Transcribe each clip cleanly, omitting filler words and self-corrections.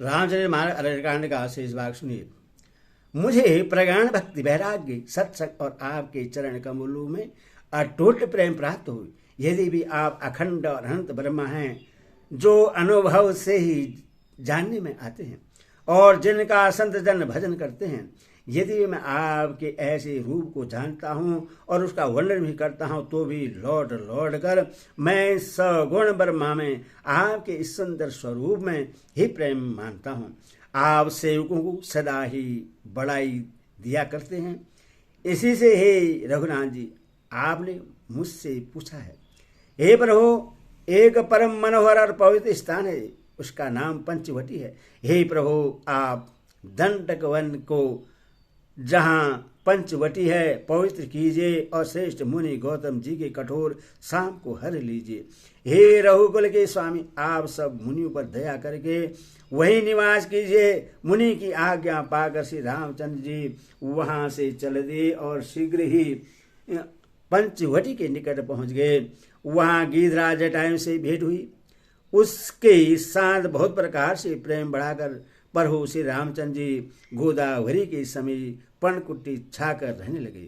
रामचरित मानस अरण्यकांड का शेष भाग सुनिए। मुझे प्रगाढ़ भक्ति वैराग्य सत्संग और आपके चरण कमलों में अटूट प्रेम प्राप्त हुई। यदि भी आप अखंड और अनंत ब्रह्मा हैं, जो अनुभव से ही जानने में आते हैं और जिनका संत जन भजन करते हैं, यदि मैं आपके ऐसे रूप को जानता हूँ और उसका वर्णन भी करता हूँ, तो भी लौट लौट कर मैं सगुण ब्रह्मा में आपके इस सुंदर स्वरूप में ही प्रेम मानता हूँ। आप सेवकों को सदा ही बड़ाई दिया करते हैं। इसी से हे रघुनाथ जी, आपने मुझसे पूछा है। हे प्रभु, एक परम मनोहर और पवित्र स्थान है, उसका नाम पंचवटी है। हे प्रभु, आप दंडक वन को जहाँ पंचवटी है पवित्र कीजिए और श्रेष्ठ मुनि गौतम जी के कठोर शाम को हर लीजिए। हे रघुकुल के स्वामी, आप सब मुनियों पर दया करके वही निवास कीजिए। मुनि की आज्ञा पाकर श्री रामचंद्र जी वहां से चल दिए और शीघ्र ही पंचवटी के निकट पहुंच गए। वहां गिरिराज जटायु से भेंट हुई। उसके साथ बहुत प्रकार से प्रेम बढ़ाकर प्रभु श्री रामचंद्र जी गोदावरी के समीप पर्णकुटी छाकर रहने लगे।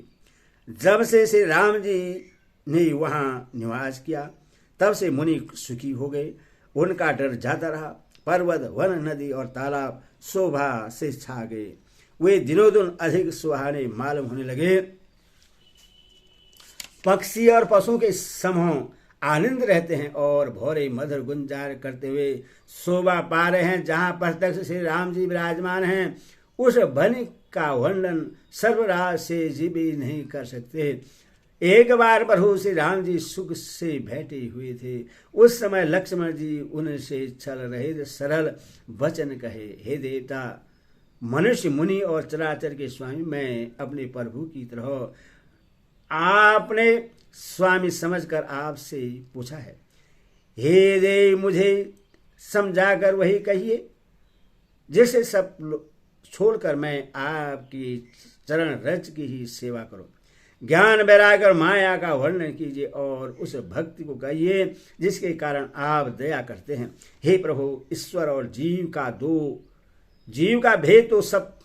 जब से श्री राम जी ने वहां निवास किया, तब से मुनि सुखी हो गए। उनका डर जाता रहा। पर्वत, वन, नदी और तालाब शोभा से छा गए। वे दिनों दिन अधिक सुहाने मालूम होने लगे। पक्षी और पशुओं के समूह आनंद रहते हैं और भोरे मधुर गुंजार करते हुए शोभा पा रहे हैं। जहाँ प्रत्यक्ष श्री राम जी विराजमान हैं, उस वन का वर्णन सर्वराज से जी भी नहीं कर सकते। एक बार प्रभु श्री राम जी सुख से बैठे हुए थे। उस समय लक्ष्मण जी उनसे छल रहे सरल वचन कहे। हे देवता, मनुष्य, मुनि और चराचर के स्वामी, मैं अपने प्रभु की तरह आपने स्वामी समझकर आपसे पूछा है। हे देव, मुझे समझाकर वही कहिए जिसे सब छोड़कर मैं आपकी चरण रज की ही सेवा करूं। ज्ञान वैराग्य और माया का वर्णन कीजिए और उस भक्ति को कहिए जिसके कारण आप दया करते हैं। हे प्रभु, ईश्वर और जीव का भेद तो सब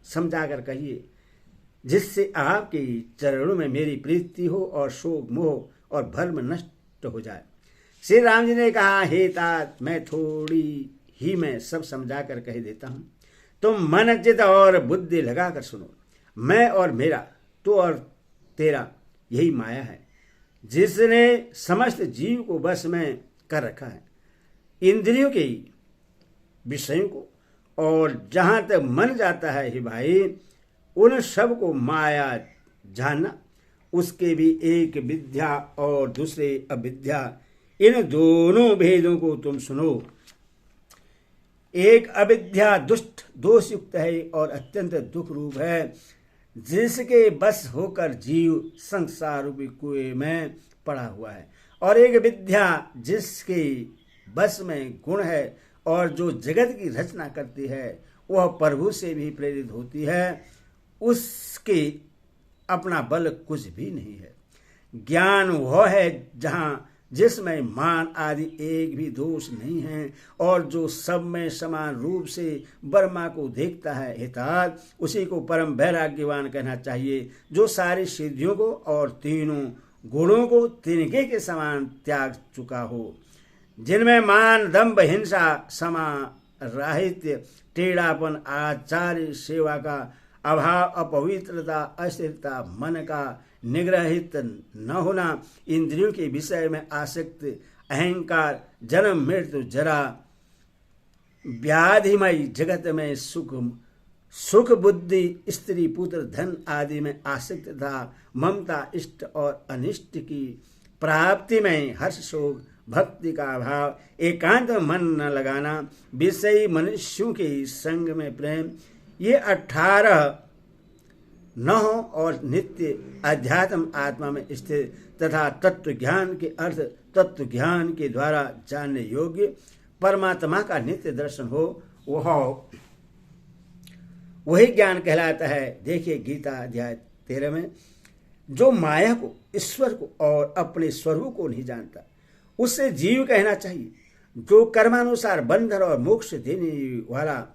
समझाकर कहिए, जिससे आपके चरणों में मेरी प्रीति हो और शोक मोह और भ्रम नष्ट हो जाए। श्री राम जी ने कहा, हे तात, मैं थोड़ी ही मैं सब समझाकर कह देता हूँ। तुम मन, चित्त और बुद्धि लगाकर सुनो। मैं और मेरा, तो और तेरा, यही माया है जिसने समस्त जीव को बस में कर रखा है। इंद्रियों के विषयों को, और जहां तक मन जाता है, हे भाई, उन सब को माया जानना। उसके भी एक विद्या और दूसरे अविद्या, इन दोनों भेदों को तुम सुनो। एक अविद्या दुष्ट, दोषयुक्त है और अत्यंत दुख रूप है, जिसके बस होकर जीव संसार रूपी कुएं में पड़ा हुआ है। और एक विद्या जिसके बस में गुण है और जो जगत की रचना करती है, वह प्रभु से भी प्रेरित होती है। उसके अपना बल कुछ भी नहीं है। ज्ञान वह है जहाँ जिसमें मान आदि एक भी दोष नहीं है और जो सब में समान रूप से ब्रह्मा को देखता है। हितात, उसी को परम वैराग्यवान कहना चाहिए, जो सारी सिद्धियों को और तीनों गुणों को तिनके के समान त्याग चुका हो, जिनमें मान, दंभ, हिंसा, क्षमा, राहित्य, टेढ़ापन, आचार्य सेवा का अभाव, अपवित्रता, अस्थिरता, मन का निग्रहित न होना, इंद्रियों के विषय में आसक्त, अहंकार, जन्म, मृत्यु, जरा, व्याधिमय जगत में सुख बुद्धि, स्त्री, पुत्र, धन आदि में आसक्त था, ममता, इष्ट और अनिष्ट की प्राप्ति में हर्ष, शोक, भक्ति का अभाव, एकांत मन न लगाना, विषयी मनुष्यों के संग में प्रेम, ये 18 न हो और नित्य अध्यात्म आत्मा में स्थित तथा तत्व ज्ञान के अर्थ तत्व ज्ञान के द्वारा जानने योग्य परमात्मा का नित्य दर्शन हो, वही ज्ञान कहलाता है। देखिए गीता अध्याय 13 में, जो माया को, ईश्वर को और अपने स्वरूप को नहीं जानता, उससे जीव कहना चाहिए। जो कर्मानुसार बंधन और मोक्ष देने वाला,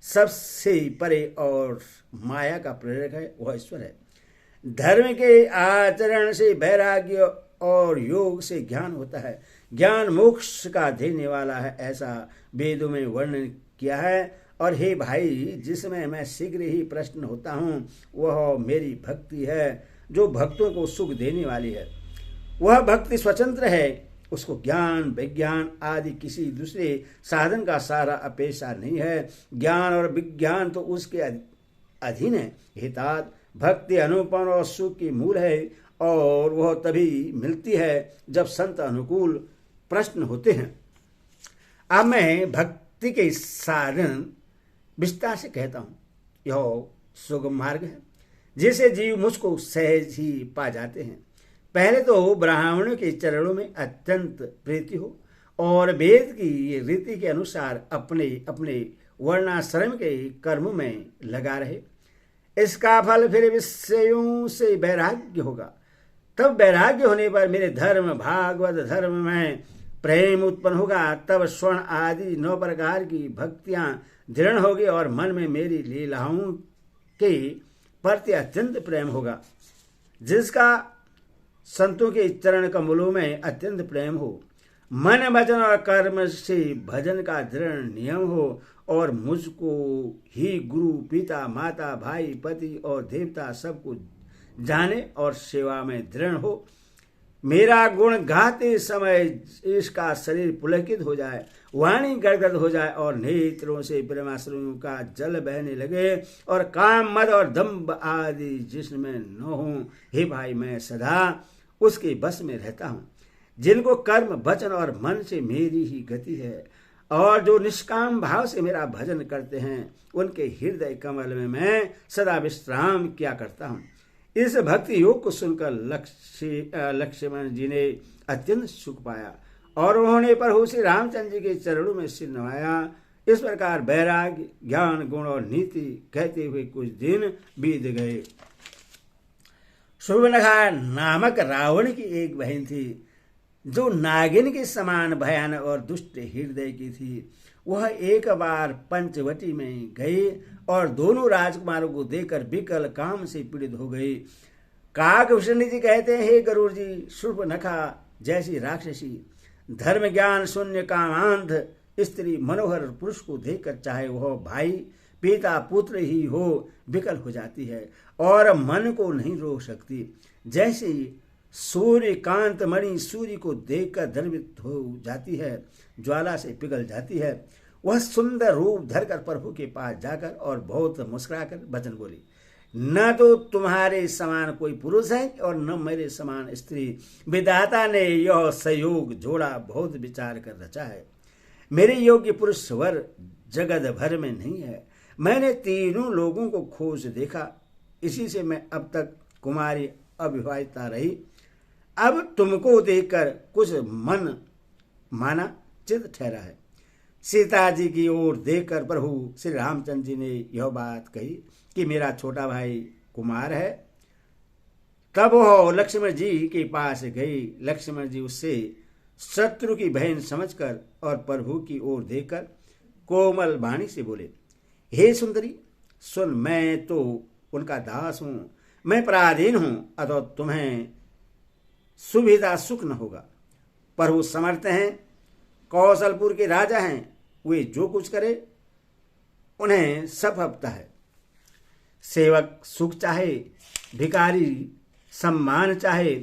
सबसे परे और माया का प्रेरक है, वह ईश्वर है। धर्म के आचरण से वैराग्य और योग से ज्ञान होता है। ज्ञान मोक्ष का देने वाला है, ऐसा वेदों में वर्णन किया है। और हे भाई, जिसमें मैं शीघ्र ही प्रश्न होता हूँ, वह मेरी भक्ति है, जो भक्तों को सुख देने वाली है। वह भक्ति स्वतंत्र है, उसको ज्ञान विज्ञान आदि किसी दूसरे साधन का सारा अपेक्षा नहीं है। ज्ञान और विज्ञान तो उसके अधीन है। हितात भक्ति अनुपम और सुख की मूल है, और वह तभी मिलती है जब संत अनुकूल प्रश्न होते हैं। अब मैं भक्ति के साधन विस्तार से कहता हूँ। यह सुगम मार्ग है, जिसे जीव मुझको सहज ही पा जाते हैं। पहले तो ब्राह्मणों के चरणों में अत्यंत प्रीति हो, और वेद की रीति के अनुसार अपने अपने वर्णाश्रम के कर्म में लगा रहे। इसका फल फिर विषयों से वैराग्य होगा। तब वैराग्य होने पर मेरे धर्म भागवत धर्म में प्रेम उत्पन्न होगा। तब स्वर्ण आदि 9 प्रकार की भक्तियां दृढ़ होगी, और मन में मेरी लीलाओं के प्रति अत्यंत प्रेम होगा। जिसका संतों के चरण कमलों में अत्यंत प्रेम हो, मन वचन और कर्म से भजन का दृढ़ नियम हो, और मुझको ही गुरु पिता माता भाई पति और देवता सबको जाने और सेवा में दृढ़ हो। मेरा गुण गाते समय इसका शरीर पुलकित हो जाए, वाणी गदगद हो जाए, और नेत्रों से प्रेमाश्रुओं का जल बहने लगे, और काम मद और दंभ आदि जिसमें न हो। हे भाई, मैं सदा उसके बस में रहता हूँ। जिनको कर्म वचन और मन से मेरी ही गति है, और जो निष्काम भाव से मेरा भजन करते हैं, उनके हृदय कमल में मैं सदा विश्राम किया करता हूँ। इस भक्ति योग को सुनकर लक्ष्मण जी ने अत्यंत सुख पाया, और उन्होंने प्रभु श्री रामचंद्र जी के चरणों में सिर नवाया। इस प्रकार वैराग्य ज्ञान गुण और नीति कहते हुए कुछ दिन बीत गए। सुवर्णखा नामक रावण की एक बहन थी, जो नागिन के समान भयानक और दुष्ट हृदय की थी। वह एक बार पंचवटी में गई और दोनों राजकुमारों को देखकर विकल काम से पीड़ित हो गई। काकभूषण जी कहते हैं, हे गरुड़ जी, शूर्पणखा जैसी राक्षसी धर्म ज्ञान शून्य कामांध स्त्री मनोहर पुरुष को देखकर, चाहे वह भाई पिता पुत्र ही हो, विकल हो जाती है और मन को नहीं रोक सकती। जैसे सूर्य कांत मणि सूर्य को देखकर द्रवित हो जाती है, ज्वाला से पिघल जाती है। वह सुंदर रूप धरकर प्रभु के पास जाकर और बहुत मुस्कुराकर वचन बोली, न तो तुम्हारे समान कोई पुरुष है और न मेरे समान स्त्री। विधाता ने यह संयोग जोड़ा बहुत विचार कर रचा है। मेरे योग्य पुरुष वर जगत भर में नहीं है। मैंने तीनों लोगों को खोज देखा, इसी से मैं अब तक कुमारी अविवाहिता रही। अब तुमको देखकर कुछ मन माना चित ठहरा है। सीता जी की ओर देखकर प्रभु श्री रामचंद्र जी ने यह बात कही कि मेरा छोटा भाई कुमार है। तब वह लक्ष्मण जी के पास गई। लक्ष्मण जी उससे शत्रु की बहन समझकर और प्रभु की ओर देखकर कोमल वाणी से बोले, हे सुंदरी सुन, मैं तो उनका दास हूं, मैं पराधीन हूं, अतः तुम्हें सुविधा सुख न होगा। प्रभु समर्थ हैं, कौशलपुर के राजा हैं, वे जो कुछ करे उन्हें सब हफ्ता है। सेवक सुख चाहे, भिखारी सम्मान चाहे,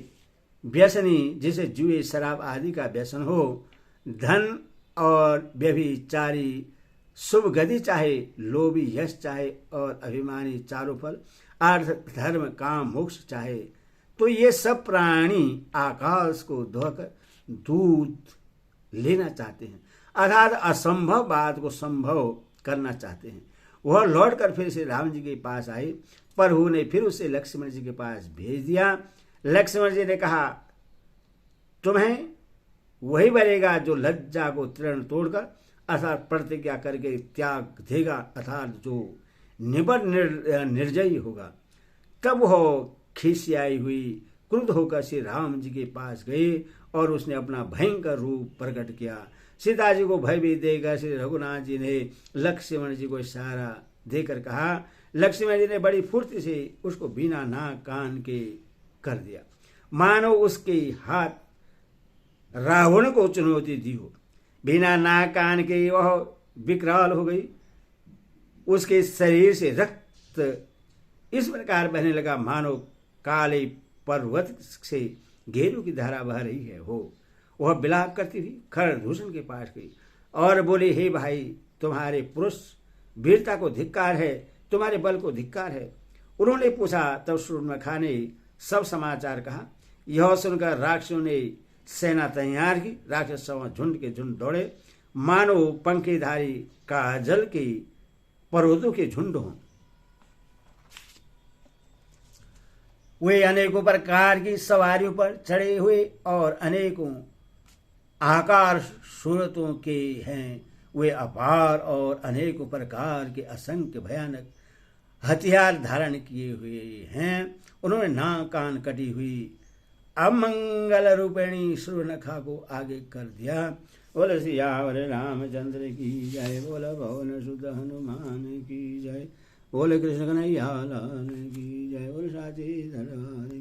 व्यसनी जिसे जुए शराब आदि का व्यसन हो, धन और व्यभिचारी शुभ गति चाहे, लोभी यश चाहे और अभिमानी चारों फल, अर्थ धर्म काम मोक्ष चाहे, तो ये सब प्राणी आकाश को धोकर दूध लेना चाहते हैं, अर्थात असंभव बात को संभव करना चाहते हैं। वह लौटकर फिर से राम जी के पास आई। प्रभु ने फिर उसे लक्ष्मण जी के पास भेज दिया। लक्ष्मण जी ने कहा, तुम्हें वही बनेगा जो लज्जा को तृण तोड़कर अर्थात प्रतिज्ञा करके त्याग देगा, अर्थात जो निबड़ निर्जयी होगा। तब वह खिसियाई हुई क्रुद्ध होकर श्री राम जी के पास गई और उसने अपना भयंकर रूप प्रकट किया। सीता जी को भयभीत देकर श्री रघुनाथ जी ने लक्ष्मण जी को इशारा देकर कहा। लक्ष्मण जी ने बड़ी फुर्ती से उसको बिना नाक कान के कर दिया, मानो उसके हाथ रावण को चुनौती दी हो। बिना नाक कान के वह विकराल हो गई। उसके शरीर से रक्त इस प्रकार बहने लगा मानो काले पर्वत से घेरू की धारा बह रही है हो। वह विलाप करती हुई खरदूषण के पास गई और बोली, हे भाई, तुम्हारे पुरुष वीरता को धिक्कार है, तुम्हारे बल को धिक्कार है। उन्होंने पूछा। तब शूर्पणखा ने सब समाचार कहा। यह सुनकर राक्षसों ने सेना तैयार की। राक्षस झुंड के झुंड दौड़े, मानो पंखेधारी काजल के पर्वतों के झुंड हों। वे अनेकों प्रकार की सवारियों पर चढ़े हुए और अनेकों आकार सूरतों के हैं। वे अपार और अनेकों प्रकार के असंख्य भयानक हथियार धारण किए हुए हैं। उन्होंने नाक कान कटी हुई अमंगल रूपिणी शूर्पणखा को आगे कर दिया। बोल सियावर रामचंद्र की जय, बोल पवन सुत हनुमान की जय, बोल कृष्ण कन्हैया लाल की जय, बोल साचे दरबार की।